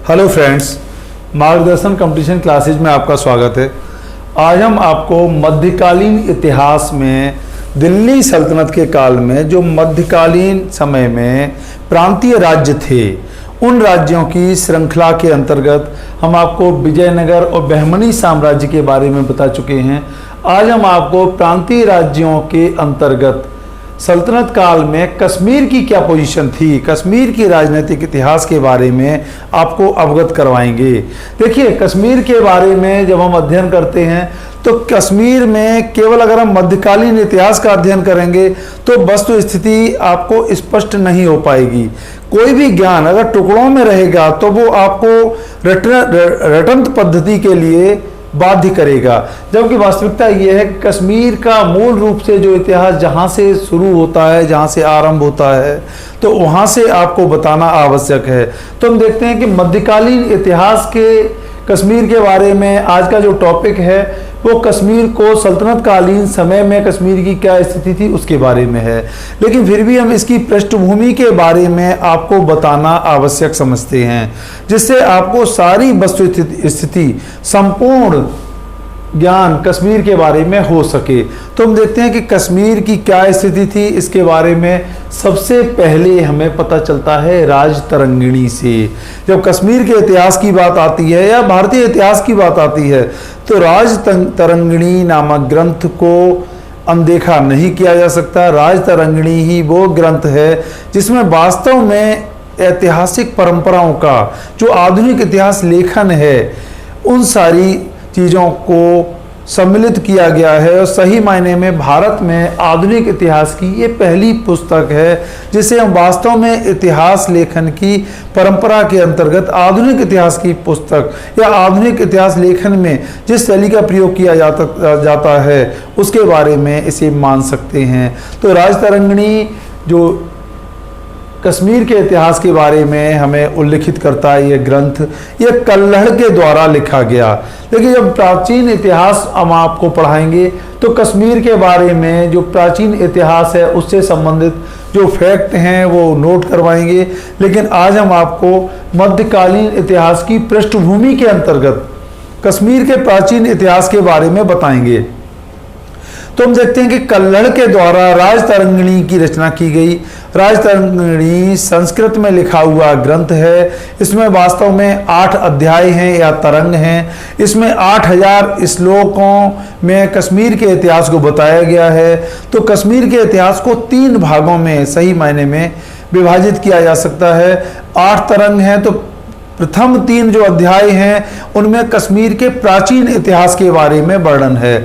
Hello friends, मार्गदर्शन competition classes में आपका स्वागत है। आज हम आपको मध्यकालीन इतिहास में दिल्ली सल्तनत के काल में जो मध्यकालीन समय में प्रांतीय राज्य थे, उन राज्यों की श्रृंखला के अंतर्गत हम आपको विजयनगर और बहमनी साम्राज्य के बारे में बता चुके हैं। आज हम आपको प्रांतीय राज्यों के अंतर्गत सल्तनत काल में कश्मीर की क्या पोजीशन थी, कश्मीर की राजनीतिक इतिहास के बारे में आपको अवगत करवाएंगे। देखिए, कश्मीर के बारे में जब हम अध्ययन करते हैं तो कश्मीर में केवल अगर हम मध्यकालीन इतिहास का अध्ययन करेंगे तो वस्तु स्थिति आपको स्पष्ट नहीं हो पाएगी। कोई भी ज्ञान अगर टुकड़ों में रहेगा तो वो आपको रटंत पद्धति के लिए बाध्य करेगा, जबकि वास्तविकता यह है कि कश्मीर का मूल रूप से जो इतिहास जहाँ से शुरू होता है, जहाँ से आरंभ होता है, तो वहाँ से आपको बताना आवश्यक है। तो हम देखते हैं कि मध्यकालीन इतिहास के कश्मीर के बारे में आज का जो टॉपिक है वो कश्मीर को सल्तनत कालीन समय में कश्मीर की क्या स्थिति थी उसके बारे में है, लेकिन फिर भी हम इसकी पृष्ठभूमि के बारे में आपको बताना आवश्यक समझते हैं, जिससे आपको सारी वस्तु स्थिति संपूर्ण ज्ञान कश्मीर के बारे में हो सके। तो हम देखते हैं कि कश्मीर की क्या स्थिति थी, इसके बारे में सबसे पहले हमें पता चलता है राजतरंगिणी से। जब कश्मीर के इतिहास की बात आती है या भारतीय इतिहास की बात आती है तो राजतरंगिणी नामक ग्रंथ को अनदेखा नहीं किया जा सकता। राजतरंगिणी ही वो ग्रंथ है जिसमें वास्तव में ऐतिहासिक परंपराओं का जो आधुनिक इतिहास लेखन है उन सारी चीज़ों को सम्मिलित किया गया है, और सही मायने में भारत में आधुनिक इतिहास की ये पहली पुस्तक है जिसे हम वास्तव में इतिहास लेखन की परंपरा के अंतर्गत आधुनिक इतिहास की पुस्तक या आधुनिक इतिहास लेखन में जिस शैली का प्रयोग किया जाता है उसके बारे में इसे मान सकते हैं। तो राजतरंगिणी जो कश्मीर के इतिहास के बारे में हमें उल्लिखित करता है, ये ग्रंथ ये कल्हड़ के द्वारा लिखा गया। लेकिन जब प्राचीन इतिहास हम आपको पढ़ाएंगे तो कश्मीर के बारे में जो प्राचीन इतिहास है उससे संबंधित जो फैक्ट हैं वो नोट करवाएंगे। लेकिन आज हम आपको मध्यकालीन इतिहास की पृष्ठभूमि के अंतर्गत कश्मीर के प्राचीन इतिहास के बारे में बताएंगे। तो हम देखते हैं कि कल्हड़ के द्वारा राजतरंगिणी की रचना की गई। राजतरंगिणी संस्कृत में लिखा हुआ ग्रंथ है। इसमें वास्तव में 8 अध्याय हैं या तरंग हैं। इसमें 8000 श्लोकों में कश्मीर के इतिहास को बताया गया है। तो कश्मीर के इतिहास को 3 भागों में सही मायने में विभाजित किया जा सकता है। 8 तरंग हैं, तो प्रथम 3 जो अध्याय हैं उनमें कश्मीर के प्राचीन इतिहास के बारे में वर्णन है,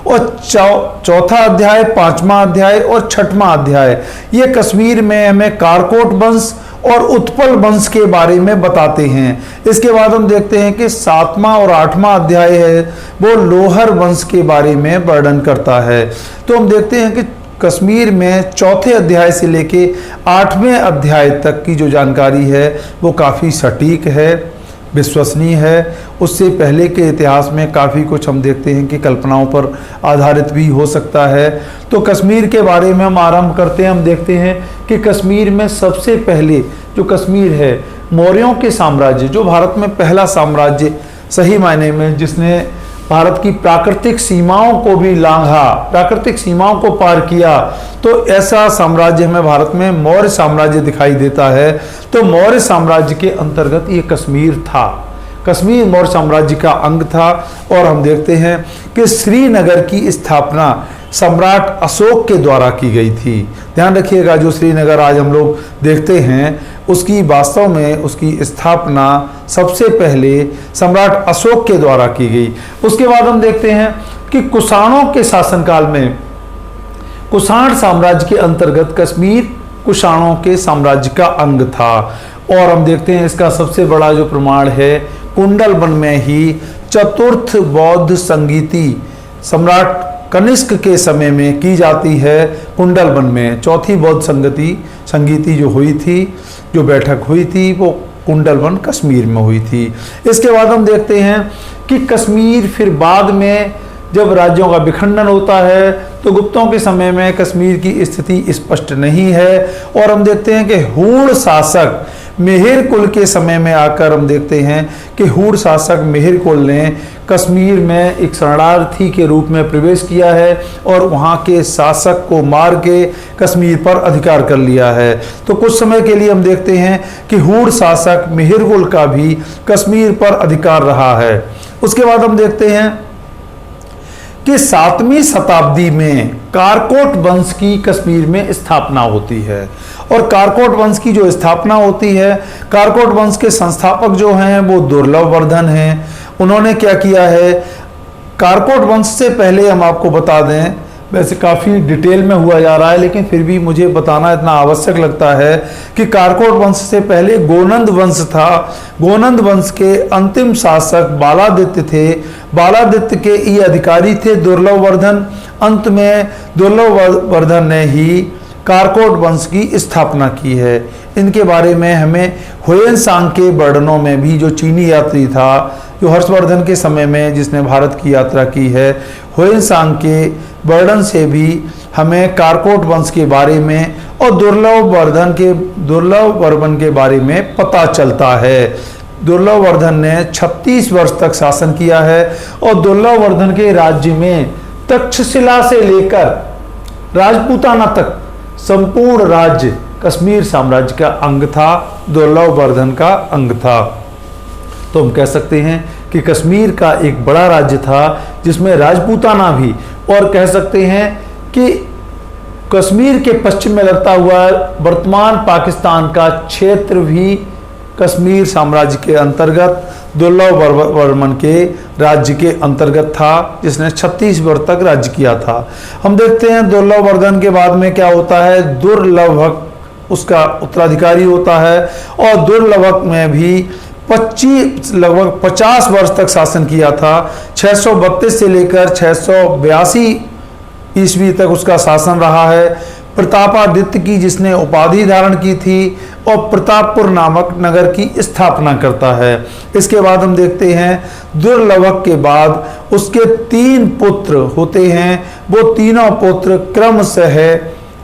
और चौथा अध्याय, 5वां अध्याय और 6वां अध्याय ये कश्मीर में हमें कारकोट वंश और उत्पल वंश के बारे में बताते हैं। इसके बाद हम देखते हैं कि 7वां और 8वां अध्याय है वो लोहर वंश के बारे में वर्णन करता है। तो हम देखते हैं कि कश्मीर में चौथे अध्याय से लेके 8वें अध्याय तक की जो जानकारी है वो काफ़ी सटीक है, विश्वसनीय है। उससे पहले के इतिहास में काफ़ी कुछ हम देखते हैं कि कल्पनाओं पर आधारित भी हो सकता है। तो कश्मीर के बारे में हम आरंभ करते हैं। हम देखते हैं कि कश्मीर में सबसे पहले जो कश्मीर है मौर्यों के साम्राज्य, जो भारत में पहला साम्राज्य सही मायने में जिसने भारत की प्राकृतिक सीमाओं को भी लांघा, प्राकृतिक सीमाओं को पार किया, तो ऐसा साम्राज्य हमें भारत में मौर्य साम्राज्य दिखाई देता है। तो मौर्य साम्राज्य के अंतर्गत ये कश्मीर था। कश्मीर मौर्य साम्राज्य का अंग था। और हम देखते हैं कि श्रीनगर की स्थापना सम्राट अशोक के द्वारा की गई थी। ध्यान रखिएगा, जो श्रीनगर आज हम लोग देखते हैं उसकी वास्तव में उसकी स्थापना सबसे पहले सम्राट अशोक के द्वारा की गई। उसके बाद हम देखते हैं कि कुषाणों के शासनकाल में कुषाण साम्राज्य के अंतर्गत कश्मीर कुषाणों के साम्राज्य का अंग था। और हम देखते हैं इसका सबसे बड़ा जो प्रमाण है कुंडलवन में ही चतुर्थ बौद्ध संगीति सम्राट कनिष्क के समय में की जाती है। कुंडलवन में चौथी बौद्ध संगीति जो हुई थी, जो बैठक हुई थी, वो कुंडलवन कश्मीर में हुई थी। इसके बाद हम देखते हैं कि कश्मीर फिर बाद में जब राज्यों का विखंडन होता है तो गुप्तों के समय में कश्मीर की स्थिति स्पष्ट नहीं है। और हम देखते हैं कि हूण शासक मिहिर कुल के समय में आकर हम देखते हैं कि हूर शासक मिहिर कुल ने कश्मीर में एक शरणार्थी के रूप में प्रवेश किया है और वहाँ के शासक को मार के कश्मीर पर अधिकार कर लिया है। तो कुछ समय के लिए हम देखते हैं कि हूर शासक मिहिर कुल का भी कश्मीर पर अधिकार रहा है। उसके बाद हम देखते हैं कि 7वीं शताब्दी में कारकोट वंश की कश्मीर में स्थापना होती है। और कारकोट वंश की जो स्थापना होती है, कारकोट वंश के संस्थापक जो हैं वो दुर्लभ वर्धन हैं। उन्होंने क्या किया है, कारकोट वंश से पहले हम आपको बता दें, वैसे काफ़ी डिटेल में हुआ जा रहा है लेकिन फिर भी मुझे बताना इतना आवश्यक लगता है कि कारकोट वंश से पहले गोनंद वंश था। गोनंद वंश के अंतिम शासक बालादित्य थे। बालादित्य के ये अधिकारी थे दुर्लभ वर्धन। अंत में दुर्लभ वर्धन ने ही कारकोट वंश की स्थापना की है। इनके बारे में हमें हुएनसांग के वर्णनों में भी, जो चीनी यात्री था जो हर्षवर्धन के समय में जिसने भारत की यात्रा की है, हुएनसांग के वर्णन से भी हमें कारकोट वंश के बारे में और दुर्लभ वर्धन के बारे में पता चलता है। दुर्लभ वर्धन ने 36 वर्ष तक शासन किया है और दुर्लभ वर्धन के राज्य में तक्षशिला से लेकर राजपूताना तक संपूर्ण राज्य कश्मीर साम्राज्य का अंग था, दुर्लभ वर्धन का अंग था। तो हम कह सकते हैं कि कश्मीर का एक बड़ा राज्य था जिसमें राजपूताना भी, और कह सकते हैं कि कश्मीर के पश्चिम में लगता हुआ वर्तमान पाकिस्तान का क्षेत्र भी कश्मीर साम्राज्य के अंतर्गत दुर्लभ वर्मन के राज्य के अंतर्गत था, जिसने 36 वर्ष तक राज्य किया था। हम देखते हैं दुर्लभ वर्धन के बाद में क्या होता है, दुर्लभक उसका उत्तराधिकारी होता है और दुर्लभक में भी लगभग 50 वर्ष तक शासन किया था। 632 से लेकर 682 ईस्वी तक उसका शासन रहा है। प्रतापादित्य की जिसने उपाधि धारण की थी और प्रतापपुर नामक नगर की स्थापना करता है। इसके बाद हम देखते हैं दुर्लभक के बाद उसके 3 पुत्र होते हैं। वो तीनों पुत्र क्रमशः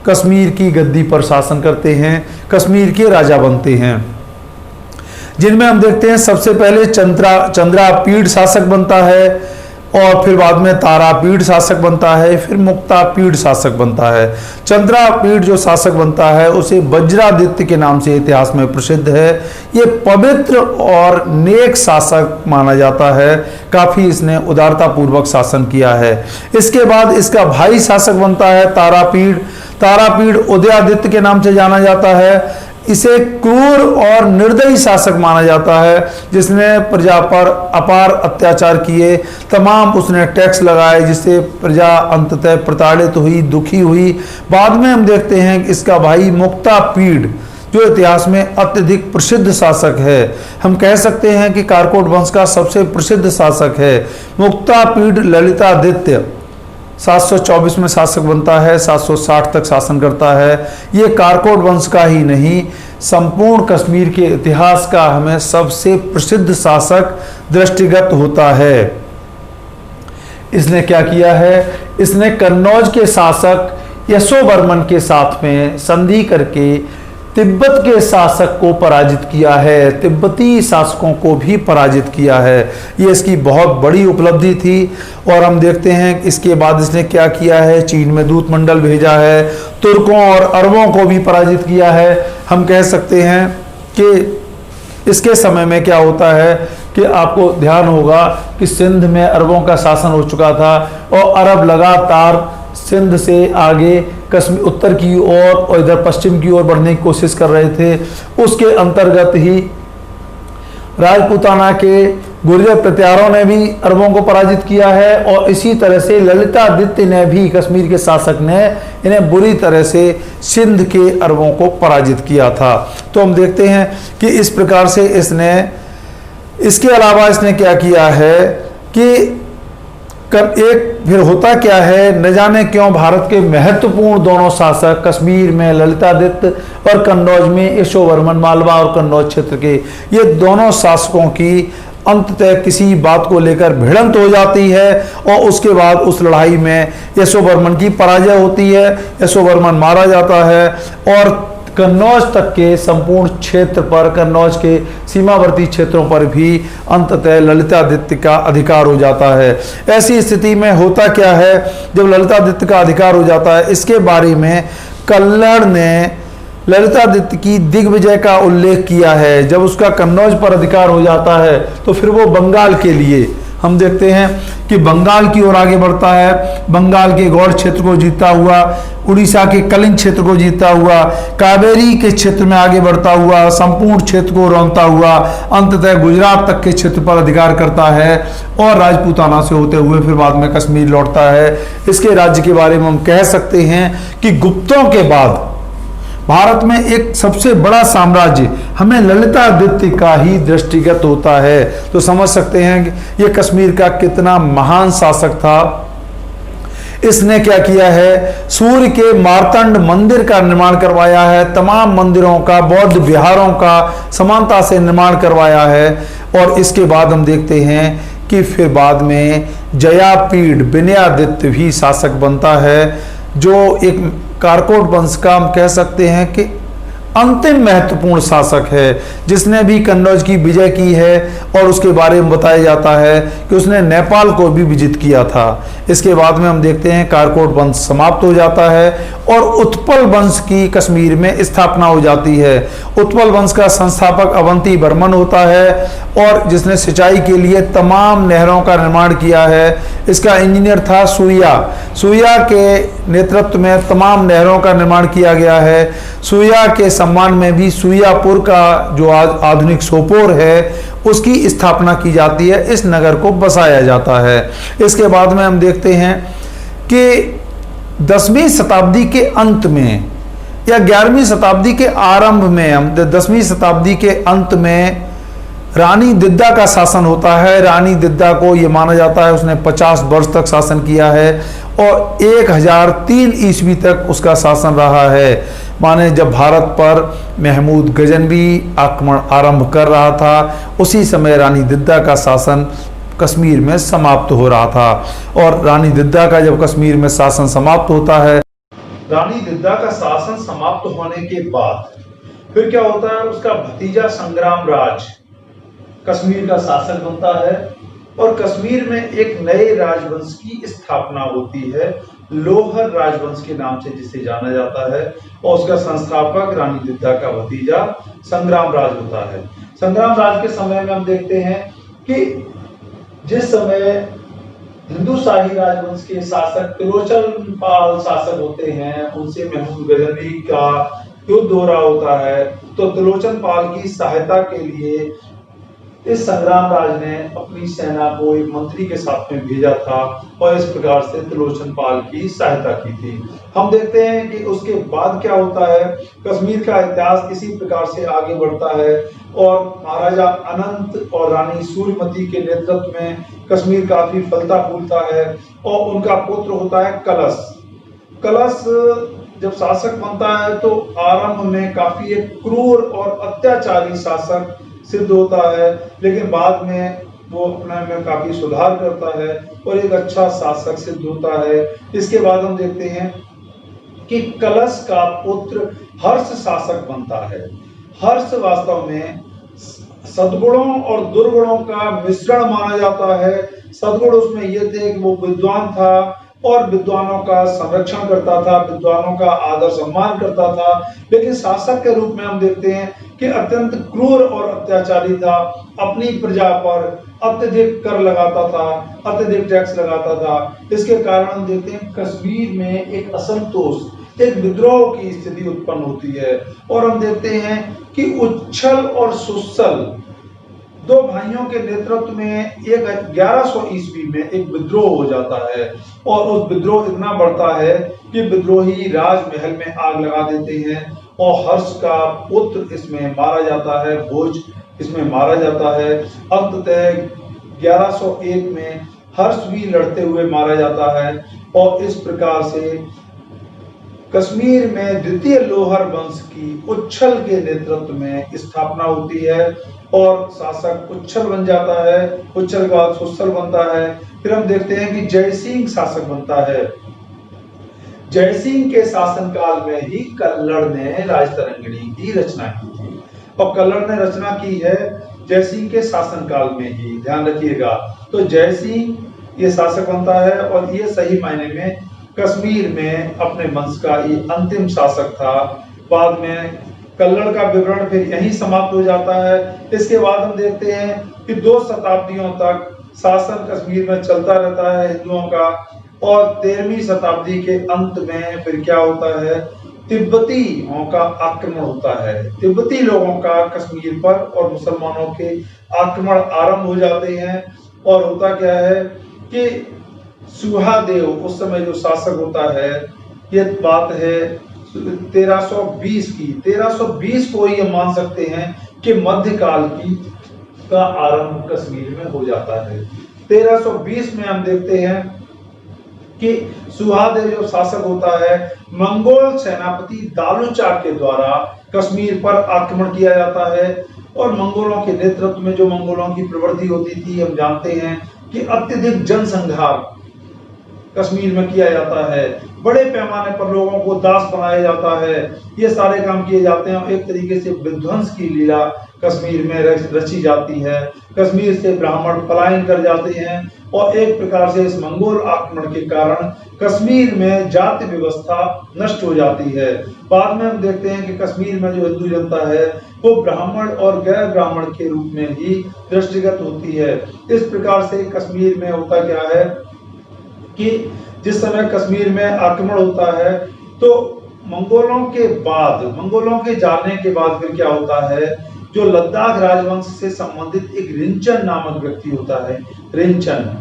कश्मीर की गद्दी पर शासन करते हैं, कश्मीर के राजा बनते हैं, जिनमें हम देखते हैं सबसे पहले चंद्रापीड़ शासक बनता है और फिर बाद में तारापीड़ शासक बनता है, फिर मुक्तापीड़ शासक बनता है। चंद्रापीड़ जो शासक बनता है उसे वज्रादित्य के नाम से इतिहास में प्रसिद्ध है। ये पवित्र और नेक शासक माना जाता है, काफी इसने उदारता पूर्वक शासन किया है। इसके बाद इसका भाई शासक बनता है तारापीड़। तारापीड़ उदयादित्य के नाम से जाना जाता है। इसे क्रूर और निर्दयी शासक माना जाता है, जिसने प्रजा पर अपार अत्याचार किए, तमाम उसने टैक्स लगाए, जिससे प्रजा अंततः प्रताड़ित हुई, दुखी हुई। बाद में हम देखते हैं कि इसका भाई मुक्तापीड़ जो इतिहास में अत्यधिक प्रसिद्ध शासक है, हम कह सकते हैं कि कारकोट वंश का सबसे प्रसिद्ध शासक है। मुक्तापीड़ ललितादित्य 724 में शासक बनता है, 760 तक शासन करता है। ये कारकोट वंश का ही नहीं, संपूर्ण कश्मीर के इतिहास का हमें सबसे प्रसिद्ध शासक दृष्टिगत होता है। इसने क्या किया है, इसने कन्नौज के शासक यशोवर्मन के साथ में संधि करके तिब्बत के शासक को पराजित किया है, तिब्बती शासकों को भी पराजित किया है। ये इसकी बहुत बड़ी उपलब्धि थी। और हम देखते हैं इसके बाद इसने क्या किया है, चीन में दूत मंडल भेजा है, तुर्कों और अरबों को भी पराजित किया है। हम कह सकते हैं कि इसके समय में क्या होता है कि आपको ध्यान होगा कि सिंध में अरबों का शासन हो चुका था और अरब लगातार सिंध से आगे कश्मीर उत्तर की ओर और इधर पश्चिम की ओर बढ़ने की कोशिश कर रहे थे। उसके अंतर्गत ही राजपूताना के गुर्जर प्रत्यारों ने भी अरबों को पराजित किया है और इसी तरह से ललितादित्य ने भी, कश्मीर के शासक ने इन्हें बुरी तरह से सिंध के अरबों को पराजित किया था। तो हम देखते हैं कि इस प्रकार से इसके अलावा इसने क्या किया है कि फिर होता क्या है, न जाने क्यों भारत के महत्वपूर्ण दोनों शासक कश्मीर में ललितादित्य और कन्नौज में यशोवर्मन, मालवा और कन्नौज क्षेत्र के, ये दोनों शासकों की अंततः किसी बात को लेकर भिड़ंत हो जाती है और उसके बाद उस लड़ाई में यशोवर्मन की पराजय होती है, यशोवर्मन मारा जाता है और कन्नौज तक के संपूर्ण क्षेत्र पर, कन्नौज के सीमावर्ती क्षेत्रों पर भी अंततः ललितादित्य का अधिकार हो जाता है। ऐसी स्थिति में होता क्या है, जब ललितादित्य का अधिकार हो जाता है, इसके बारे में कल्हड़ ने ललितादित्य की दिग्विजय का उल्लेख किया है। जब उसका कन्नौज पर अधिकार हो जाता है तो फिर वो बंगाल के लिए, हम देखते हैं कि बंगाल की ओर आगे बढ़ता है, बंगाल के गौड़ क्षेत्र को जीतता हुआ, उड़ीसा के कलिंग क्षेत्र को जीतता हुआ, कावेरी के क्षेत्र में आगे बढ़ता हुआ, संपूर्ण क्षेत्र को रौंदता हुआ, अंततः गुजरात तक के क्षेत्र पर अधिकार करता है और राजपूताना से होते हुए फिर बाद में कश्मीर लौटता है। इसके राज्य के बारे में हम कह सकते हैं कि गुप्तों के बाद भारत में एक सबसे बड़ा साम्राज्य हमें ललितादित्य का ही दृष्टिगत होता है। तो समझ सकते हैं कि ये कश्मीर का कितना महान शासक था। इसने क्या किया है, सूर्य के मार्तंड मंदिर का निर्माण करवाया है, तमाम मंदिरों का, बौद्ध विहारों का समानता से निर्माण करवाया है। और इसके बाद हम देखते हैं कि फिर बाद में जयापीड़ विनयादित्य भी शासक बनता है, जो एक कारकोट वंश का हम कह सकते हैं कि अंतिम महत्वपूर्ण शासक है, जिसने भी कन्नौज की विजय की है। और उसके बारे में बताया जाता है कि उसने नेपाल को भी विजित किया था। इसके बाद में हम देखते हैं कारकोट वंश समाप्त हो जाता है और उत्पल वंश की कश्मीर में स्थापना हो जाती है। उत्पल वंश का संस्थापक अवंती वर्मन होता है और जिसने सिंचाई के लिए तमाम नहरों का निर्माण किया है। इसका इंजीनियर था सुइया। सुइया के नेतृत्व में तमाम नहरों का निर्माण किया गया है। सुइया के सम्मान में भी सुइयापुर का जो आज आधुनिक सोपोर है उसकी स्थापना की जाती है, इस नगर को बसाया जाता है। इसके बाद में हम देखते हैं कि 10वीं शताब्दी के अंत में या 11वीं शताब्दी के आरंभ में, हम 10वीं शताब्दी के अंत में रानी दिद्दा का शासन होता है। रानी दिद्दा को ये माना जाता है उसने 50 वर्ष तक शासन किया है और 1003 ईस्वी तक उसका शासन रहा है। माने जब भारत पर महमूद गजनवी आक्रमण आरंभ कर रहा था, उसी समय रानी दिद्दा का शासन कश्मीर में समाप्त हो रहा था। और रानी दिद्दा का जब कश्मीर में शासन समाप्त होता है, रानी दिद्दा का शासन समाप्त होने के बाद फिर क्या होता है, उसका भतीजा संग्राम राज कश्मीर का शासक बनता है और कश्मीर में एक नए राजवंश की स्थापना होती है, लोहर राजवंश के नाम से जिसे जाना जाता है। और उसका संस्थापक रानी दिद्दा का भतीजा संग्राम राज होता है। संग्राम राज के समय में हम देखते हैं कि जिस समय हिंदू शाही राजवंश के शासक त्रिलोचन पाल शासक होते हैं, उनसे महमूद गजनवी का युद्ध हो रहा होता है, तो त्रिलोचन पाल की सहायता के लिए इस संग्राम राज ने अपनी सेना को एक मंत्री के साथ में भेजा था और इस प्रकार से त्रिलोचन पाल की सहायता की थी। हम देखते हैं कि उसके बाद क्या होता है, कश्मीर का इतिहास इसी प्रकार से आगे बढ़ता है और महाराजा अनंत और रानी सूर्यमती के नेतृत्व में कश्मीर काफी फलता फूलता है और उनका पुत्र होता है कलश। कलश जब शासक बनता है तो आरंभ में काफी एक क्रूर और अत्याचारी शासक सिद्ध होता है, लेकिन बाद में वो अपने में काफी सुधार करता है और एक अच्छा शासक सिद्ध होता है। इसके बाद हम देखते हैं कि कलश का पुत्र हर्ष शासक बनता है। हर्ष वास्तव में सद्गुणों और दुर्गुणों का मिश्रण माना जाता है। सद्गुण उसमें ये थे कि वो विद्वान था और विद्वानों का संरक्षण करता था, विद्वानों का आदर सम्मान करता था, लेकिन शासक के रूप में हम देखते हैं कि अत्यंत क्रूर और अत्याचारी था। अपनी प्रजा पर अत्यधिक कर लगाता था, अत्यधिक टैक्स लगाता था। इसके कारण हम देखते हैं कश्मीर में एक असंतोष, एक विद्रोह की स्थिति उत्पन्न होती है और हम देखते हैं कि उच्छल और सुच्छल दो भाइयों के नेतृत्व में 1100 ईस्वी में एक विद्रोह हो जाता है और उस विद्रोह इतना बढ़ता है कि विद्रोही राजमहल में आग लगा देते हैं और हर्ष का पुत्र इसमें मारा जाता है, भोज इसमें मारा जाता है। अंततः 1101 में हर्ष भी लड़ते हुए मारा जाता है और इस प्रकार से कश्मीर में द्वितीय लोहर वंश की उच्छल के नेतृत्व में स्थापना होती है और शासक उच्छल बन जाता है। उच्छल के बाद सुच्छल बनता है। फिर हम देखते हैं कि जय सिंह शासक बनता है। जयसिंह के शासनकाल में ही कल्लड़ ने राजतरंगिणी की रचना की थी। और कल्लड़ ने रचना की है जयसिंह के शासनकाल में ही, ध्यान रखिएगा। तो जयसिंह ये शासक बनता है और ये सही मायने में कश्मीर में अपने वंश का ये अंतिम शासक था। बाद में कल्लड़ का विवरण फिर यहीं समाप्त हो जाता है। इसके बाद हम देखते हैं कि 2 शताब्दियों तक शासन कश्मीर में चलता रहता है हिंदुओं का, और 13वीं शताब्दी के अंत में फिर क्या होता है, तिब्बतियों का आक्रमण होता है। तिब्बती लोगों का कश्मीर पर और मुसलमानों के आक्रमण आरंभ हो जाते हैं। और होता क्या है कि सुहादेव उस समय जो शासक होता है, ये बात है 1320 की। 1320 को ये मान सकते हैं कि मध्यकाल की का आरंभ कश्मीर में हो जाता है। 1320 में हम देखते हैं कि सुहादेव जो शासक होता है, मंगोल सेनापति दालूचा के द्वारा कश्मीर पर आक्रमण किया जाता है। और मंगोलों के नेतृत्व में जो मंगोलों की प्रवृत्ति होती थी, हम जानते हैं कि अत्यधिक जनसंहार कश्मीर में किया जाता है। बड़े पैमाने पर लोगों को दास बनाया जाता है, ये सारे काम किए जाते हैं। एक तरीके से विध्वंस की लीला कश्मीर में रची जाती है। कश्मीर से ब्राह्मण पलायन कर जाते हैं और एक प्रकार से इस मंगोल आक्रमण के कारण कश्मीर में जाति व्यवस्था नष्ट हो जाती है। बाद में हम देखते हैं कि कश्मीर में जो हिंदू जनता है वो ब्राह्मण और गैर ब्राह्मण के रूप में ही दृष्टिगत होती है। इस प्रकार से कश्मीर में होता क्या है कि जिस समय कश्मीर में आक्रमण होता है तो मंगोलों के जाने के बाद फिर क्या होता है, जो लद्दाख राजवंश से संबंधित एक रिंचन नामक व्यक्ति होता है, रिंचन,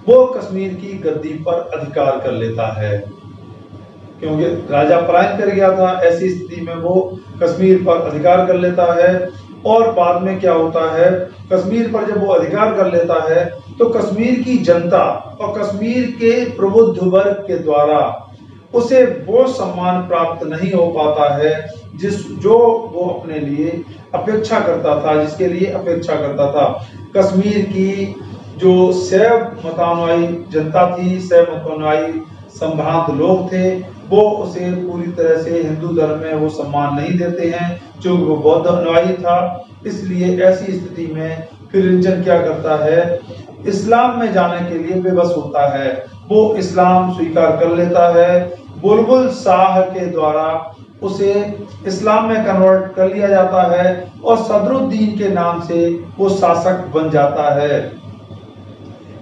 वो कश्मीर की गद्दी पर अधिकार कर लेता है। क्योंकि राजा पलायन कर गया था, ऐसी स्थिति में वो कश्मीर पर अधिकार कर लेता है। और बाद में क्या होता है, कश्मीर पर जब वो अधिकार कर लेता है तो कश्मीर की जनता और कश्मीर के प्रबुद्ध वर्ग के द्वारा उसे वो सम्मान प्राप्त नहीं हो पाता है जो वो अपने लिए अपेक्षा करता था, जिसके लिए अपेक्षा करता था। कश्मीर की जो शैव मतानुयायी जनता थी, शैव मतानुयायी संभ्रांत लोग थे, वो उसे पूरी तरह से हिंदू धर्म में वो सम्मान नहीं देते हैं, क्योंकि वो बौद्ध अनुयायी था। इसलिए ऐसी स्थिति में फिर रिंचन क्या करता है, इस्लाम में जाने के लिए विवश होता है। वो इस्लाम स्वीकार कर लेता है। बुलबुल शाह के द्वारा उसे इस्लाम में कन्वर्ट कर लिया जाता है और सदरुद्दीन के नाम से वो शासक बन जाता है।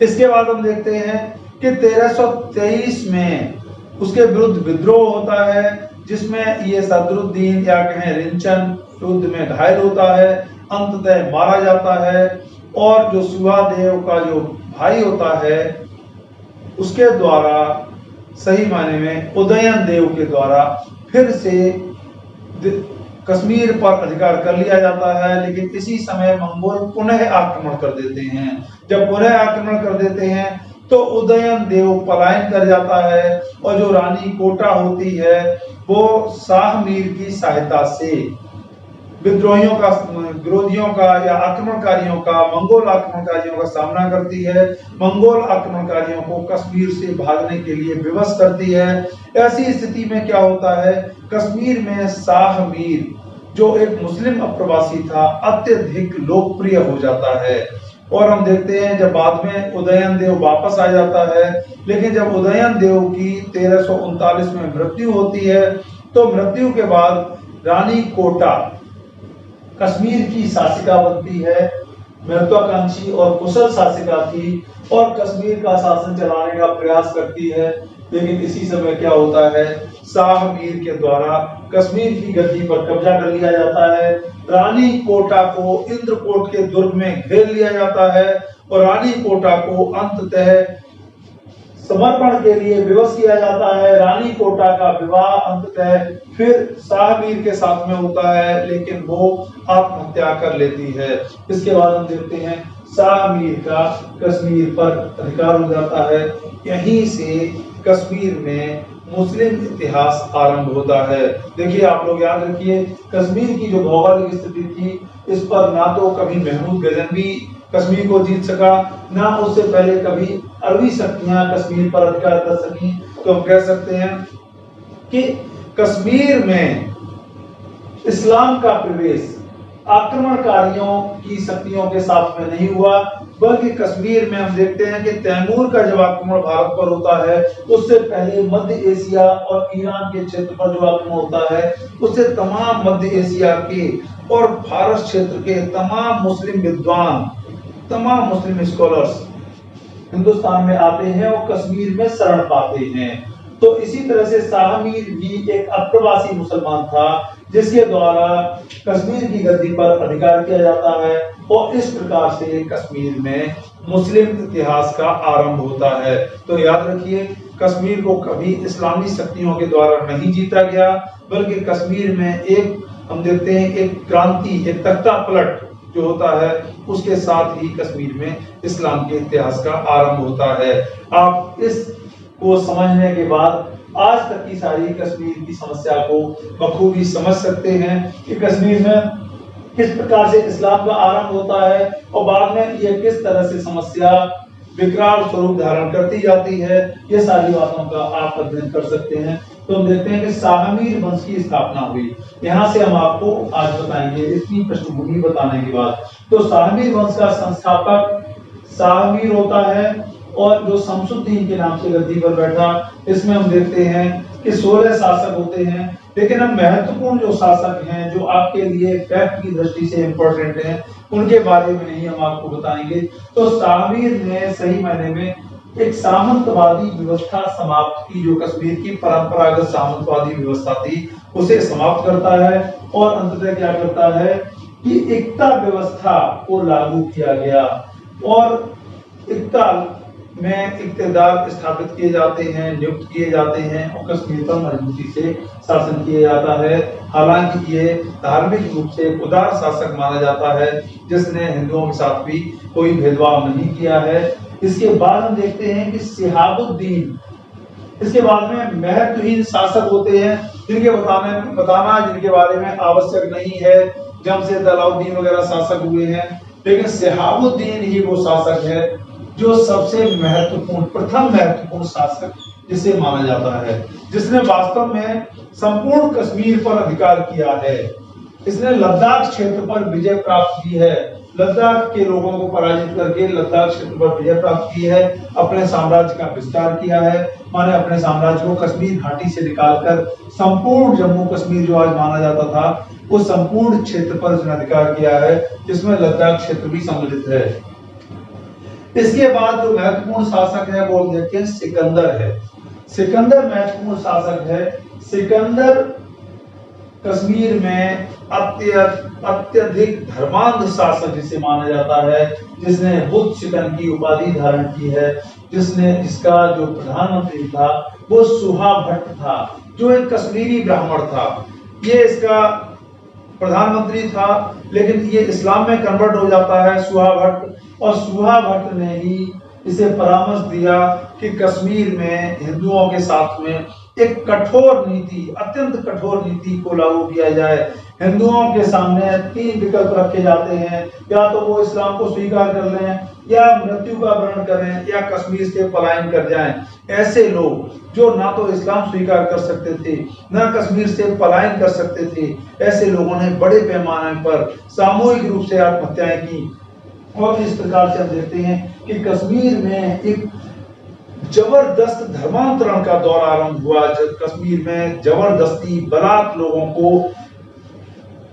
इसके बाद हम देखते हैं कि 1323 में उसके विरुद्ध विद्रोह होता है, जिसमें ये सदरुद्दीन या कहें रिंचन युद्ध में घायल होता है, अंततः मारा जाता है। और जो सुहादेव का जो भाई होता है उसके द्वारा, सही मायने में उदयन देव के द्वारा फिर से कश्मीर पर अधिकार कर लिया जाता है। लेकिन इसी समय मंगोल पुनः आक्रमण कर देते हैं। जब पुनः आक्रमण कर देते हैं तो उदयन देव पलायन कर जाता है और जो रानी कोटा होती है वो शाह मीर की सहायता से विरोधियों का या आक्रमणकारियों का, मंगोल आक्रमणकारियों का सामना करती है। मंगोल आक्रमणकारियों को कश्मीर से भागने के लिए विवश करती है। ऐसी स्थिति में क्या होता है, कश्मीर में शाह मीर जो एक मुस्लिम अप्रवासी था अत्यधिक लोकप्रिय हो जाता है। और हम देखते हैं जब बाद में उदयन देव वापस आ जाता है, लेकिन जब उदयन देव की 1339 में मृत्यु होती है तो मृत्यु के बाद रानी कोटा कश्मीर की शासिका बनती है। महत्वाकांक्षी और कुशल शासिका थी और कश्मीर का शासन चलाने का प्रयास करती है। लेकिन इसी समय क्या होता है, शाह मीर के द्वारा कश्मीर की गद्दी पर कब्जा कर लिया जाता है। रानी कोटा को इंद्रकोट के दुर्ग में घेर लिया जाता है और रानी कोटा को अंततः समर्पण के लिए विवश किया जाता है। रानी कोटा का विवाह अंततः फिर शाह मीर के साथ में होता है, लेकिन वो आत्महत्या कर लेती है। इसके बाद हम देखते हैं शाह मीर का कश्मीर पर अधिकार हो जाता है। यहीं से कश्मीर में मुस्लिम इतिहास आरंभ होता है। देखिए, आप लोग याद रखिए, कश्मीर की जो भौगोलिक स्थिति थी, इस पर ना तो कभी महमूद गजनवी कश्मीर को जीत सका, ना उससे पहले कभी अरबी शक्तियां कश्मीर पर अधिकार कर सकी। तो हम कह सकते हैं कि कश्मीर में इस्लाम का प्रवेश आक्रमणकारियों की शक्तियों के साथ में नहीं हुआ, बल्कि कश्मीर में हम देखते हैं कि तैमूर का जब आक्रमण भारत पर होता है, उससे पहले मध्य एशिया और ईरान के क्षेत्र पर जो आक्रमण होता है, उससे तमाम मध्य एशिया के और भारत क्षेत्र के तमाम मुस्लिम विद्वान, तमाम मुस्लिम स्कॉलर्स हिंदुस्तान में आते हैं और कश्मीर में शरण पाते हैं। तो इसी तरह से शाह मीर भी एक अप्रवासी मुसलमान था, जिसके द्वारा कश्मीर की गद्दी पर अधिकार किया जाता है, और इस प्रकार से कश्मीर में मुस्लिम इतिहास का आरंभ होता है। तो याद रखिए, कश्मीर को कभी इस्लामी शक्तियों के द्वारा नहीं जीता गया, बल्कि कश्मीर में एक हम देखते हैं एक क्रांति, एक तख्ता पलट जो होता है, उसके साथ ही कश्मीर में इस्लाम के इतिहास का आरंभ होता है। आप इस को समझने के बाद आज तक की सारी कश्मीर की समस्या को बखूबी समझ सकते हैं कि कश्मीर में किस प्रकार से इस्लाम का आरंभ होता है और बाद में ये किस तरह से समस्या विकराल स्वरूप धारण करती जाती है। ये सारी बातों का आप अध्ययन कर सकते हैं। तो हम देखते हैं कि शाह मीर वंश की स्थापना हुई। यहाँ से हम आपको आज बताएंगे, इसकी पृष्ठभूमि बताने के बाद। तो शाह मीर वंश का संस्थापक शाह मीर होता है, और जो शमसुद्दीन के नाम से गद्दी पर बैठा, इसमें हम देखते हैं कि 16 शासक होते हैं। लेकिन हम महत्वपूर्ण जो शासक हैं, जो आपके लिए फैक्ट की दृष्टि से इंपॉर्टेंट हैं, उनके बारे में नहीं हम आपको बताएंगे। तो शाह मीर ने सही मायने में एक सामंतवादी व्यवस्था समाप्त की, जो कश्मीर की परंपरागत सामंतवादी व्यवस्था थी, उसे समाप्त करता है और अंततः क्या करता है कि एकता व्यवस्था को लागू किया गया और एकता में इक्तदार स्थापित किए जाते हैं, नियुक्त किए जाते हैं और कश्मीर पर मजबूती से शासन किया जाता है। हालांकि ये धार्मिक रूप से उदार शासक माना जाता है, जिसने हिंदुओं के साथ भी कोई भेदभाव नहीं किया है। इसके बाद हम देखते हैं कि शिहाबुद्दीन, इसके बाद में महत्वहीन शासक होते हैं, जिनके बताना जिनके बारे में आवश्यक नहीं है। जमशेद अलाउद्दीन वगैरह शासक हुए हैं, लेकिन शिहाबुद्दीन ही वो शासक है जो सबसे महत्वपूर्ण, प्रथम महत्वपूर्ण शासक जिसे माना जाता है, जिसने वास्तव में संपूर्ण कश्मीर पर अधिकार किया है। इसने लद्दाख क्षेत्र पर विजय प्राप्त की है, लद्दाख के लोगों को पराजित करके लद्दाख क्षेत्र पर विजय प्राप्त की है, अपने साम्राज्य का विस्तार किया है। माने अपने साम्राज्य को कश्मीर घाटी से निकालकर संपूर्ण जम्मू कश्मीर जो आज माना जाता था, उस संपूर्ण क्षेत्र पर उसने अधिकार किया है, जिसमें लद्दाख क्षेत्र भी सम्मिलित है। इसके बाद जो महत्वपूर्ण शासक है वो देखते हैं सिकंदर है। सिकंदर महत्वपूर्ण शासक है। सिकंदर कश्मीर में अत्यधिक धर्मांध शासक जिसे माना जाता है, जिसने बुद्ध शिकन की उपाधि धारण की है, इसका जो प्रधानमंत्री था वो सुहा भट्ट था, जो एक कश्मीरी ब्राह्मण था। ये इसका प्रधानमंत्री था, लेकिन ये इस्लाम में कन्वर्ट हो जाता है सुहा भट्ट, और सुहा भट्ट ने ही इसे परामर्श दिया कि कश्मीर में हिंदुओं के साथ में एक कठोर नीति, अत्यंत कठोर नीति को लागू किया जाए। हिंदुओं के सामने 3 विकल्प रखे जाते हैं, या तो वो इस्लाम को स्वीकार कर लें, या मृत्यु का वर्ण करें, या कश्मीर से पलायन कर जाएं। ऐसे लोग जो ना तो इस्लाम स्वीकार कर सकते थे, ना कश्मीर से पलायन कर सकते थे, ऐसे लोगों ने बड़े पैमाने पर सामूहिक रूप से आत्महत्याएं की। और इस प्रकार से हम देखते हैं कि कश्मीर में एक जबरदस्त धर्मांतरण का दौर आरंभ हुआ। कश्मीर में जबरदस्ती बलात् लोगों को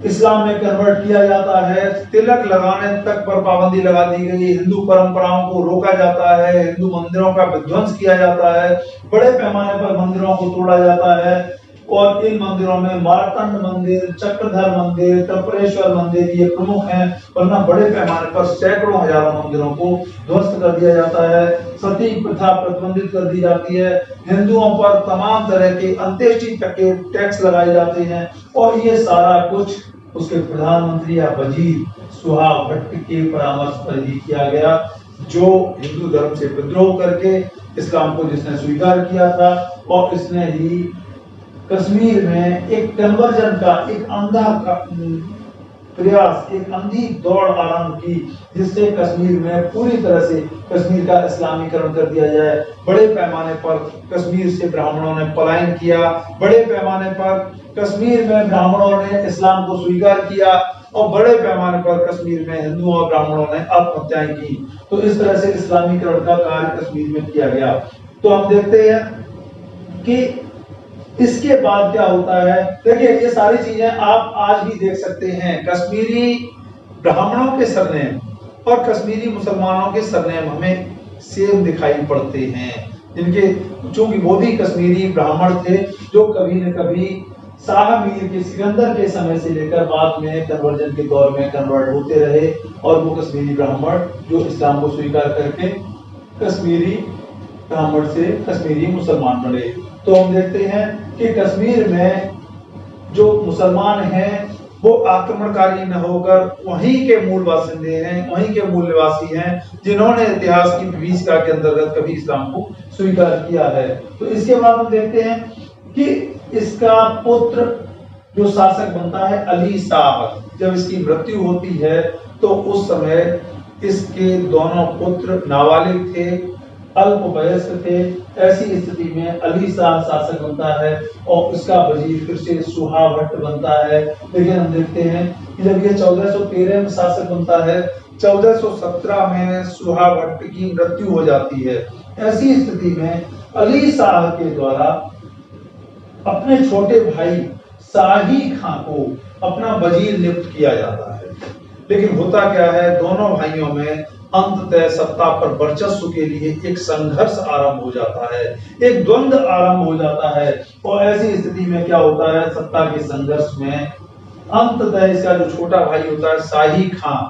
इस्लाम में कन्वर्ट किया जाता है, तिलक लगाने तक पर पाबंदी लगा दी गई, हिंदू परंपराओं को रोका जाता है, हिंदू मंदिरों का विध्वंस किया जाता है, बड़े पैमाने पर मंदिरों को तोड़ा जाता है। और इन मंदिरों में मार्तंड मंदिर, चक्रधर मंदिर, तपरेश्वर मंदिर ये प्रमुख हैं, वरना बड़े पैमाने पर सैकड़ों हजारों मंदिरों को ध्वस्त कर दिया जाता है। सती प्रथा प्रतिबंधित कर दी जाती है, हिंदुओं पर तमाम तरह के अंत्येष्टि तक के टैक्स लगाए जाते हैं, और ये सारा कुछ उसके प्रधानमंत्री या वजीर सुहा भट्ट के परामर्श पर ही किया गया, जो हिंदू धर्म से विद्रोह करके इस्लाम को जिसने स्वीकार किया था, और इसने ही कश्मीर में एक कन्वर्जन का, एक अंधा प्रयास, एक अंधी दौड़ आरंभ की, जिससे कश्मीर में पूरी तरह से कश्मीर का इस्लामीकरण कर दिया जाए। बड़े पैमाने पर कश्मीर से ब्राह्मणों ने पलायन किया, बड़े पैमाने पर कश्मीर में ब्राह्मणों ने इस्लाम को स्वीकार किया और बड़े पैमाने पर कश्मीर में हिंदुओं और ब्राह्मणों ने आत्महत्याएं की। तो इस तरह से इस्लामीकरण का कार्य कश्मीर में किया गया। तो हम देखते हैं कि इसके बाद क्या होता है। देखिए, ये सारी चीजें आप आज भी देख सकते हैं। कश्मीरी ब्राह्मणों के सरनेम और कश्मीरी मुसलमानों के सरनेम हमें सेम दिखाई पड़ते हैं, जिनके चूंकि वो भी कश्मीरी ब्राह्मण थे जो कभी न कभी शाह मीर के सिकंदर के समय से लेकर बाद में कन्वर्जन के दौर में कन्वर्ट होते रहे और वो कश्मीरी ब्राह्मण जो इस्लाम को स्वीकार करके कश्मीरी ब्राह्मण से कश्मीरी मुसलमान बने। तो हम देखते हैं कि कश्मीर में जो मुसलमान हैं वो आक्रमणकारी न होकर वहीं के मूल बासिंदे हैं, वहीं के मूल निवासी हैं, जिन्होंने इतिहास की विभीषिका के अंतर्गत कभी इस्लाम को स्वीकार किया है। तो इसके बाद हम देखते हैं कि इसका पुत्र जो शासक बनता है अली शाह, जब इसकी मृत्यु होती है तो उस समय इसके दोनों पुत्र नाबालिग थे, अल्पवयस्क थे। ऐसी स्थिति में अली शाह शासक बनता है और उसका वजीर फिर से सुहा भट्ट बनता है। लेकिन हम देखते हैं कि जब ये 1413 में शासक बनता है, 1417 में सुहा भट्ट की मृत्यु हो जाती है। ऐसी स्थिति में अली शाह के द्वारा अपने छोटे भाई शाही खां को अपना वजीर नियुक्त किया जाता है। लेकिन होता क्या है, दोनों भाइयों में अंततः सत्ता पर वर्चस्व के लिए एक संघर्ष आरंभ हो जाता है, एक द्वंद्व आरंभ हो जाता है। और ऐसी स्थिति में क्या होता है, सत्ता के संघर्ष में अंततः इसका जो छोटा भाई होता है शाही खां,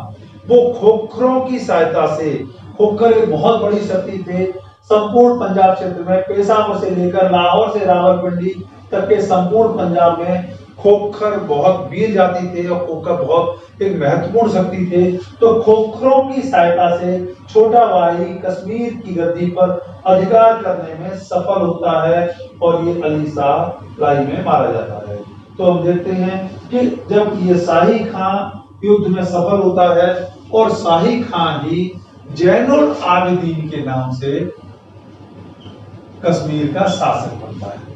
वो खोखरों की सहायता से, खोखर एक बहुत बड़ी शक्ति थे संपूर्ण पंजाब क्षेत्र में, पेशावर से लेकर लाहौर से रावलपिंडी तक के संपूर्ण पंजाब में खोखर बहुत वीर जाति थे और खोखर बहुत एक महत्वपूर्ण शक्ति थे। तो खोखरों की सहायता से छोटा भाई कश्मीर की गद्दी पर अधिकार करने में सफल होता है और ये अली शाह लाई में मारा जाता है। तो हम देखते हैं कि जब ये शाही खां युद्ध में सफल होता है और शाही खां ही जैनुल आबिदीन के नाम से कश्मीर का शासक बनता है।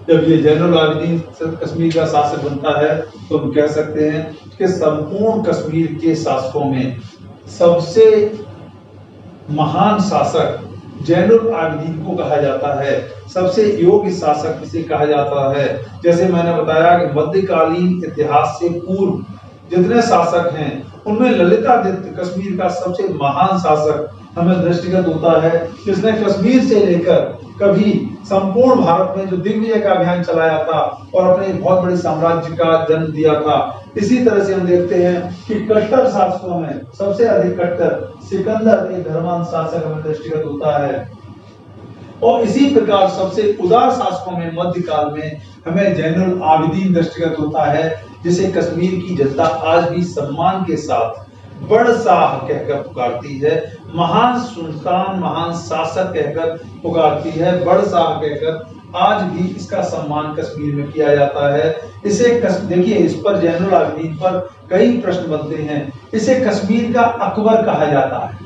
जब ये जैनुल आबिदीन कश्मीर का शासक बनता है तो हम कह सकते हैं कि संपूर्ण कश्मीर के शासकों में सबसे महान शासक जैनुल आबिदीन को कहा जाता है, सबसे योग्य शासक इसे कहा जाता है। जैसे मैंने बताया कि मध्यकालीन इतिहास से पूर्व जितने शासक हैं उनमें ललितादित्य कश्मीर का सबसे महान शासक हमें दृष्टिगत होता है, जिसने कश्मीर से लेकर कभी संपूर्ण भारत में जो दिग्विजय का अभियान चलाया था और अपने बहुत बड़े साम्राज्य का जन्म दिया था। इसी तरह से हम देखते हैं कि कट्टर शासकों में सबसे अधिक कट्टर सिकंदर एक धर्मांध शासक हमें दृष्टिगत होता है। और इसी प्रकार सबसे उदार शासकों में मध्यकाल में हमें जैनुल आबिदीन दृष्टिगत होता है, जिसे कश्मीर की जनता आज भी सम्मान के साथ बड़ शाह कहकर पुकारती है, महान सुल्तान, महान शासक कहकर पुकारती है, बड़ शाह कहकर आज भी इसका सम्मान कश्मीर में किया जाता है। इसे देखिए, इस पर जैनुल आबिदीन पर कई प्रश्न बनते हैं। इसे कश्मीर का अकबर कहा जाता है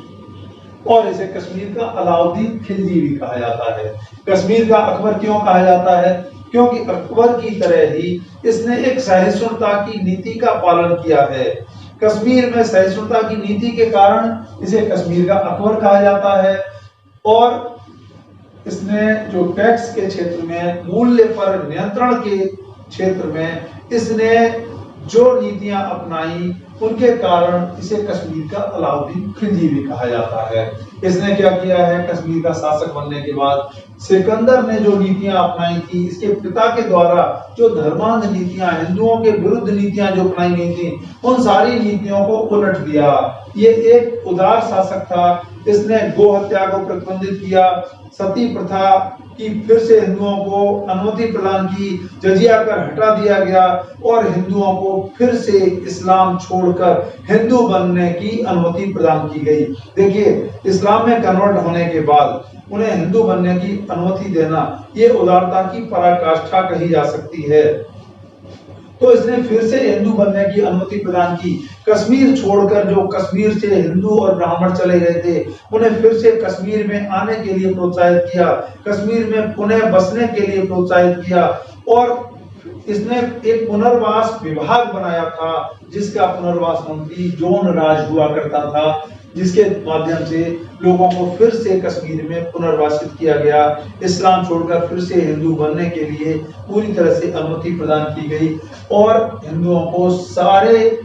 और इसे कश्मीर का अलाउद्दीन खिलजी भी कहा जाता है। कश्मीर का अकबर क्यों कहा जाता है? क्योंकि अकबर की तरह ही इसने एक सहिष्णुता की नीति का पालन किया है। कश्मीर में सहिष्णुता की नीति के कारण इसे कश्मीर का अकबर कहा जाता है। और इसने जो टैक्स के क्षेत्र में, मूल्य पर नियंत्रण के क्षेत्र में इसने जो नीतियां अपनाई, उनके कारण इसे कश्मीर का अलाउद्दीन खिलजी भी कहा जाता है। इसने क्या किया है, कश्मीर का शासक बनने के बाद सिकंदर ने जो नीतियां अपनाई थी, इसके पिता के द्वारा जो धर्मांध नीतियां, हिंदुओं के विरुद्ध नीतियां जो अपनाई गई थी, उन सारी नीतियों को उलट दिया। ये एक उदार शासक था। इसने गो हत्या को प्रतिबंधित किया, सती प्रथा की फिर से हिंदुओं को अनुमति प्रदान की, जजिया कर हटा दिया गया और हिंदुओं को फिर से इस्लाम छोड़कर हिंदू बनने की अनुमति प्रदान की गई। देखिए, इस्लाम में कन्वर्ट होने के बाद उन्हें हिंदू बनने की अनुमति देना, ये उदारता की पराकाष्ठा कही जा सकती है। तो इसने फिर से हिंदू बनने की अनुमति प्रदान की। कश्मीर छोड़कर जो कश्मीर से हिंदू और ब्राह्मण चले गए थे, उन्हें फिर से कश्मीर में आने के लिए प्रोत्साहित किया, कश्मीर में पुनः बसने के लिए प्रोत्साहित किया। और इसने एक पुनर्वास विभाग बनाया था, जिसका पुनर्वास मंत्री जोन राज हुआ करता था, जिसके माध्यम से लोगों को फिर से कश्मीर में पुनर्वासित किया गया। इस्लाम छोड़कर फिर से हिंदू बनने के लिए पूरी तरह से अनुमति प्रदान की गई और हिंदुओं को सारे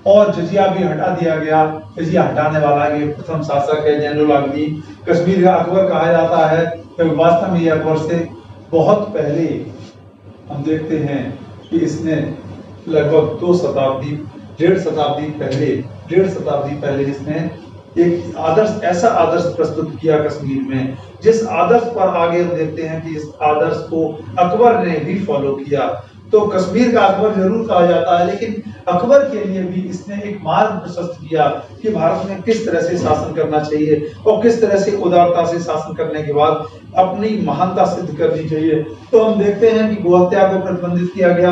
और जजिया भी हटा दिया गया। जजिया हटाने वाला ये प्रथम शासक है जैनुल आबिदीन। कश्मीर का अकबर कहा जाता है, तो वास्तव में ये अकबर से बहुत पहले हम देखते हैं कि इसने लगभग 2 शताब्दी, 1.5 शताब्दी पहले इसने एक आदर्श, ऐसा आदर्श प्रस्तुत किया कश्मीर में, जिस आदर्श पर आगे हम देखते हैं कि इस आदर्श को अकबर ने भी फॉलो किया। तो कश्मीर का अकबर जरूर कहा जाता है, लेकिन अकबर के लिए भी इसने एक मार्ग प्रशस्त किया कि भारत में किस तरह से शासन करना चाहिए और किस तरह से उदारता से शासन करने के बाद अपनी महानता सिद्ध करनी चाहिए। तो हम देखते हैं कि गोहत्या को प्रतिबंधित किया गया।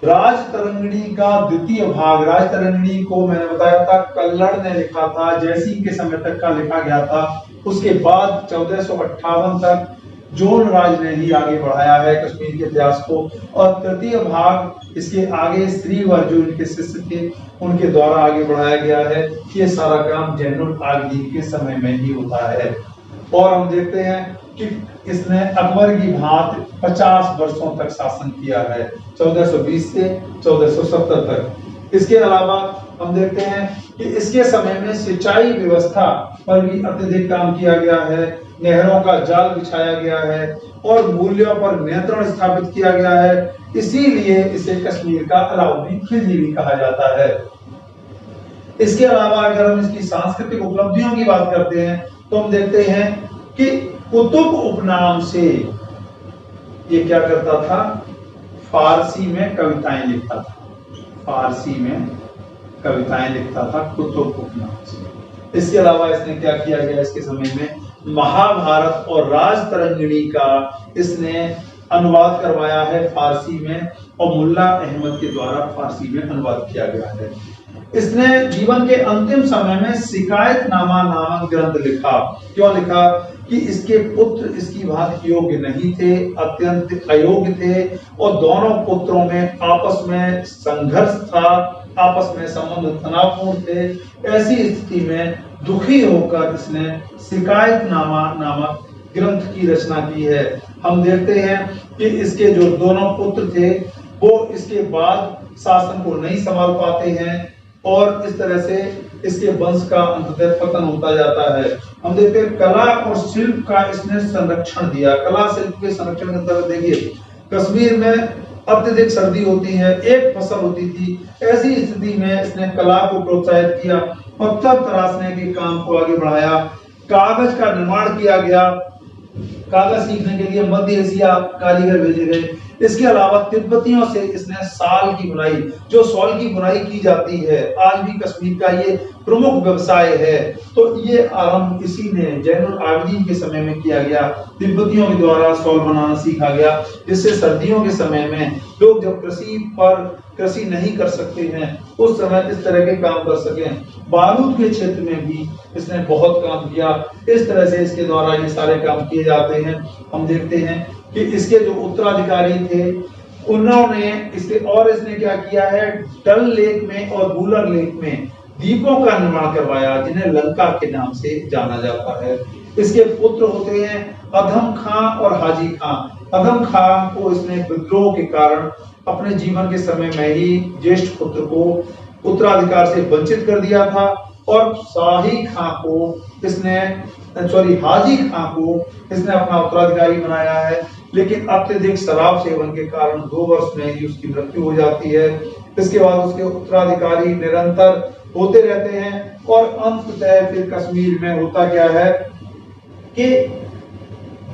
राजतरंगिणी का द्वितीय भाग, राजतरंगिणी को मैंने बताया था कल्लड़ ने लिखा था, जयसिंह के समय तक का लिखा गया था। उसके बाद 1458 तक जोन राज ने ही आगे बढ़ाया है कश्मीर के इतिहास को। और तृतीय भाग इसके आगे श्रीवर जो इनके शिष्य थे उनके द्वारा आगे बढ़ाया गया है। ये सारा काम जैनुल आबिदीन के समय में ही होता है। और हम देखते हैं कि इसने अकबर की भांति 50 वर्षों तक शासन किया है, 1420 से 1470 तक। इसके अलावा हम देखते हैं कि इसके समय में सिंचाई व्यवस्था पर भी अत्यधिक काम किया गया है, नहरों का जाल बिछाया गया है और मूल्यों पर नियंत्रण स्थापित किया गया है। इसीलिए इसे कश्मीर का अलाउद्दीन खिलजी भी कहा जाता है। इसके अलावा अगर हम इसकी सांस्कृतिक उपलब्धियों की बात करते हैं तो हम देखते हैं कि कुतुब उपनाम से ये क्या करता था, फारसी में कविताएं लिखता था, फारसी में कविताएं लिखता था कुतुब उपनाम से। इसके अलावा इसने क्या किया गया, इसके समय में महाभारत और राजतरंगिणी का इसने अनुवाद करवाया है फारसी में और मुल्ला अहमद के द्वारा फारसी में अनुवाद किया गया है। इसने जीवन के अंतिम समय में शिकायतनामा नामक ग्रंथ लिखा। क्यों लिखा कि इसके पुत्र इसकी भांति योग्य नहीं थे, अत्यंत अयोग्य थे और दोनों पुत्रों में आपस में संघर्ष था, आपस में संबंध तनावपूर्ण थे। ऐसी स्थिति में दुखी होकर इसने शिकायतनामा नामक ग्रंथ की रचना की है। हम देखते हैं कि इसके जो दोनों पुत्र थे वो इसके बाद शासन को नहीं संभाल पाते हैं और इस तरह से इसके वंश का अंततः पतन होता जाता है। हम देखते हैं कला और शिल्प का इसने संरक्षण दिया। कला शिल्प के संरक्षण के अंतर्गत देखिए, कश्मीर में अत्यधिक सर्दी होती है, एक फसल होती थी, ऐसी स्थिति में इसने कला को प्रोत्साहित किया, पत्थर तराशने के काम को आगे बढ़ाया, कागज का निर्माण किया गया, कागज सीखने के लिए मध्य एशिया कारीगर भेजे गए। इसके अलावा तिब्बतियों से इसने साल की बुनाई, जो शॉल की बुनाई की जाती है, आज भी कश्मीर का ये प्रमुख व्यवसाय है। तो ये आरंभ इसी ने जैनुल आबिदीन के समय में किया गया। तिब्बतियों के द्वारा शॉल बनाना सीखा गया, जिससे सर्दियों के समय में लोग जब कृषि नहीं कर सकते हैं उस समय इस तरह के काम कर सकें। बारूद के क्षेत्र में भी इसने बहुत काम किया। इस तरह से इसके द्वारा ये सारे काम किए जाते हैं। हम देखते हैं कि इसके जो उत्तराधिकारी थे उन्होंने इसने क्या किया है, डल लेक में और बूलर लेक में द्वीपों का निर्माण करवाया, जिन्हें लंका के नाम से जाना जाता है। इसके पुत्र होते हैं अधम खां और हाजी खां। अधम खां को इसने विद्रोह के कारण अपने जीवन के समय में ही ज्येष्ठ पुत्र को उत्तराधिकार से वंचित कर दिया था और हाजी खां को इसने अपना उत्तराधिकारी बनाया है। लेकिन अत्यधिक शराब सेवन के कारण 2 वर्ष में ही उसकी मृत्यु हो जाती है। इसके बाद उसके उत्तराधिकारी निरंतर होते रहते हैं और अंततः फिर कश्मीर में होता क्या है कि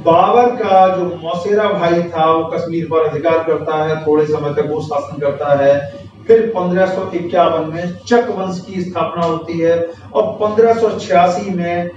बाबर का जो मौसेरा भाई था वो कश्मीर पर अधिकार करता है, थोड़े समय तक वो शासन करता है। फिर 1551 में चक वंश की स्थापना होती है और 1586 में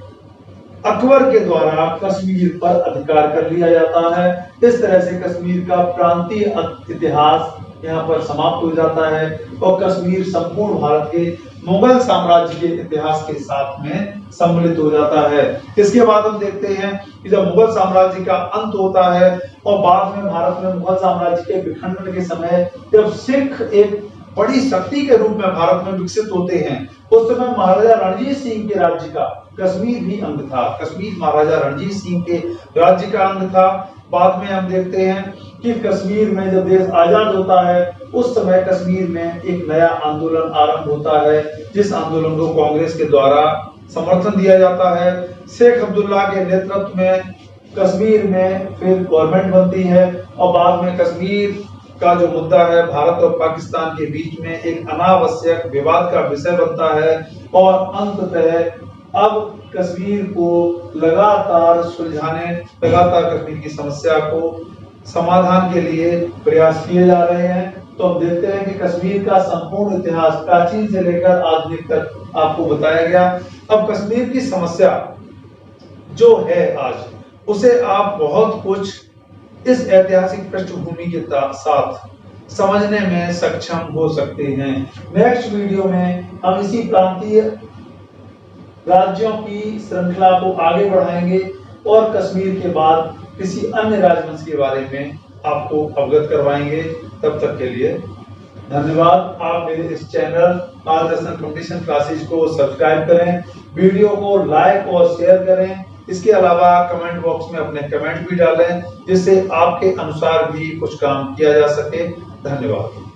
अकबर के द्वारा कश्मीर पर अधिकार कर लिया जाता है। इस तरह से कश्मीर का प्रांतीय इतिहास यहाँ पर समाप्त हो जाता है और कश्मीर संपूर्ण भारत के मुगल साम्राज्य के इतिहास के साथ में सम्मिलित हो जाता है। इसके बाद हम देखते हैं कि जब मुगल साम्राज्य का अंत होता है और बाद में भारत में मुगल साम्राज्य के विखंडन के समय जब सिख एक बड़ी शक्ति के रूप में भारत में विकसित होते हैं, उस समय महाराजा रणजीत सिंह के राज्य का कश्मीर भी अंग था। कश्मीर महाराजा रणजीत सिंह के राज्य का अंग था। बाद में हम देखते हैं कि कश्मीर में जब देश आजाद होता है उस समय कश्मीर में एक नया आंदोलन आरंभ होता है, जिस आंदोलन को कांग्रेस के द्वारा समर्थन दिया जाता है। शेख अब्दुल्ला के नेतृत्व में कश्मीर में फिर गवर्नमेंट बनती है और बाद में कश्मीर का जो मुद्दा है भारत और पाकिस्तान के बीच में एक अनावश्यक विवाद का विषय बनता है और अंततः अब कश्मीर को लगातार सुलझाने, लगातार कश्मीर की समस्या को समाधान के लिए प्रयास किए जा रहे हैं। तो हम देखते हैं कि कश्मीर का संपूर्ण इतिहास प्राचीन से लेकर आधुनिक तक आपको बताया गया। अब कश्मीर की समस्या जो है आज, उसे आप बहुत कुछ इस ऐतिहासिक पृष्ठभूमि के साथ समझने में सक्षम हो सकते हैं। नेक्स्ट वीडियो में हम इसी प्रांतीय राज्यों की श्रृंखला को आगे बढ़ाएंगे और कश्मीर के बाद किसी अन्य राजवंश के बारे में आपको अवगत करवाएंगे। तब तक के लिए धन्यवाद। आप मेरे इस चैनल मार्गदर्शन कंपटीशन क्लासेज को सब्सक्राइब करें, वीडियो को लाइक और शेयर करें। इसके अलावा कमेंट बॉक्स में अपने कमेंट भी डालें, जिससे आपके अनुसार भी कुछ काम किया जा सके। धन्यवाद।